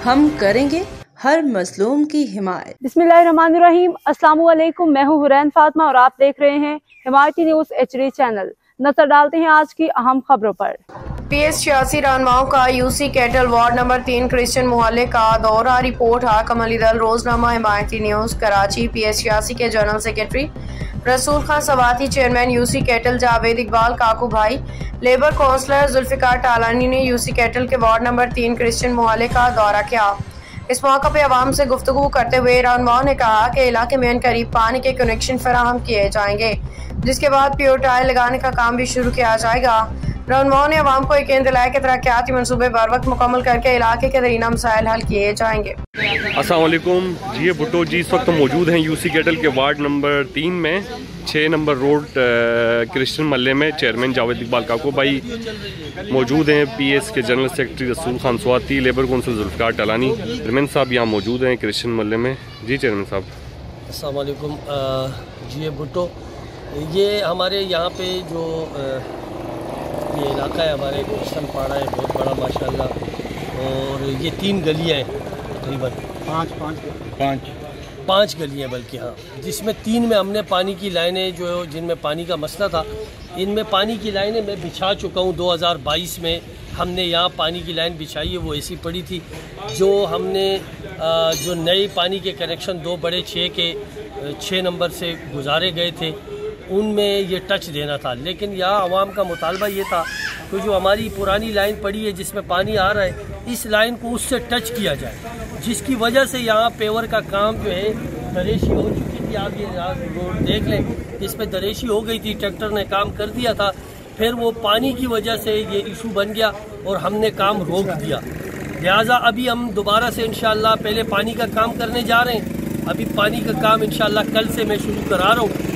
ہم کریں گے ہر مظلوم کی حمایت۔ بسم اللہ الرحمن الرحیم۔ السلام علیکم، میں ہوں حرین فاطمہ اور آپ دیکھ رہے ہیں حمایتی نیوز HD چینل۔ نظر ڈالتے ہیں آج کی اہم خبروں پر۔ PS 86 رہنماؤں کا UC کیٹل وارڈ نمبر 3 کرسچن محلے کا دورہ۔ رپورٹ حاکم علی دل، روزنامہ حمایتی نیوز کراچی۔ PS 86 کے general secretary Rasool Khan Swati, chairman UC کیٹل جاوید اقبال کاکو بھائی، لیبر کونسلر ذوالفقار ٹالانی نے UC کیٹل کے وارڈ نمبر 3 کرسچن محلے کا دورہ کیا۔ اس موقع پہ عوام سے گفتگو کرتے ہوئے رہنماؤں نے کہا کہ علاقے میں عنقریب پانی کے کنیکشن فراہم کیے جائیں گے، جس کے بعد پیوریفائر لگانے کا کام بھی شروع کیا جائے گا۔ رہنماؤں نے عوام کو یقین دلایا کہ ترقیاتی منصوبے بر وقت مکمل کر کے علاقے کے درینہ مسائل حل کیے جائیں گے۔ السلام علیکم جی، بھٹو جی اس وقت موجود ہیں UC کیٹل کے وارڈ نمبر 3 میں 6 نمبر روڈ کرسچن محلے میں۔ چیئرمین جاوید اقبال کاکو بھائی موجود ہیں، PS کے general secretary Rasool Khan Swati, labour council Zulfiqar Talani, chairman صاحب یہاں موجود ہیں کرسچن محلے میں۔ جی چیئرمین صاحب السلام علیکم جی بھٹو، یہ ہمارے یہاں پہ جو یہ علاقہ ہے ہمارے کرسچن پاڑا ہے، بہت بڑا ماشاءاللہ، اور یہ 3 گلیاں ہیں تقریباً، پانچ گلیاں بلکہ، ہاں، جس میں 3 میں ہم نے پانی کی لائنیں جو جن میں پانی کا مسئلہ تھا، ان میں پانی کی لائنیں میں بچھا چکا ہوں۔ 2022 میں ہم نے یہاں پانی کی لائن بچھائی ہے، وہ ایسی پڑی تھی۔ جو ہم نے جو نئے پانی کے کنیکشن 2 بڑے 6 نمبر سے گزارے گئے تھے، ان میں یہ ٹچ دینا تھا، لیکن یہاں عوام کا مطالبہ یہ تھا کہ جو ہماری پرانی لائن پڑی ہے جس میں پانی آ رہا ہے، اس لائن کو اس سے ٹچ کیا جائے، جس کی وجہ سے یہاں پیور کا کام جو ہے دریشی ہو چکی تھی۔ آپ یہ روڈ دیکھ لیں، اس پہ دریشی ہو گئی تھی، ٹریکٹر نے کام کر دیا تھا، پھر وہ پانی کی وجہ سے یہ ایشو بن گیا اور ہم نے کام روک دیا۔ لہٰذا ابھی ہم دوبارہ سے انشاءاللہ پہلے پانی کا کام کرنے جا رہے ہیں۔ ابھی پانی کا کام انشاءاللہ کل سے میں شروع کرا رہا ہوں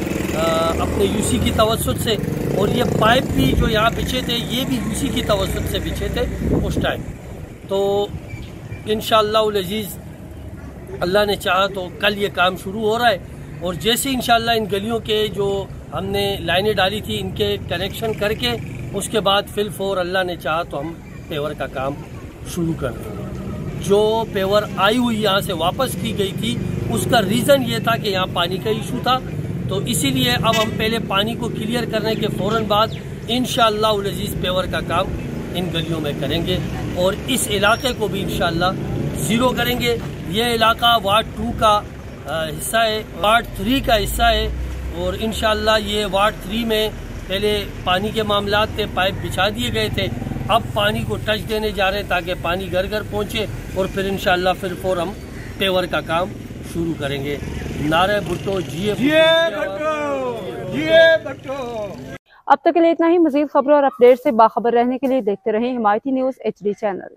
اپنے UC کی توسط سے، اور یہ پائپ بھی جو یہاں بچھے تھے یہ بھی UC کی توسط سے بچھے تھے اس ٹائم۔ تو انشاءاللہ العزیز اللہ نے چاہا تو کل یہ کام شروع ہو رہا ہے، اور جیسے انشاءاللہ ان گلیوں کے جو ہم نے لائنیں ڈالی تھی ان کے کنیکشن کر کے اس کے بعد فل فور اللہ نے چاہا تو ہم پیور کا کام شروع کر دیں گے۔ جو پیور آئی ہوئی یہاں سے واپس کی گئی تھی اس کا ریزن یہ تھا کہ یہاں پانی کا ایشو تھا، تو اسی لیے اب ہم پہلے پانی کو کلیئر کرنے کے فوراً بعد انشاءاللہ العزیز پیور کا کام ان گلیوں میں کریں گے، اور اس علاقے کو بھی انشاءاللہ زیرو کریں گے۔ یہ علاقہ وارڈ 2 کا حصہ ہے، وارڈ 3 کا حصہ ہے، اور انشاءاللہ یہ وارڈ 3 میں پہلے پانی کے معاملات تھے، پائپ بچھا دیے گئے تھے، اب پانی کو ٹچ دینے جا رہے ہیں تاکہ پانی گھر گھر پہنچے، اور پھر انشاءاللہ پھر فور ہم پیور کا کام شروع کریں گے۔ نعرہ بھٹو جی بھٹو۔ اب تک کے لیے اتنا ہی۔ مزید خبروں اور اپڈیٹ سے باخبر رہنے کے لیے دیکھتے رہیں حمایتی نیوز HD چینل۔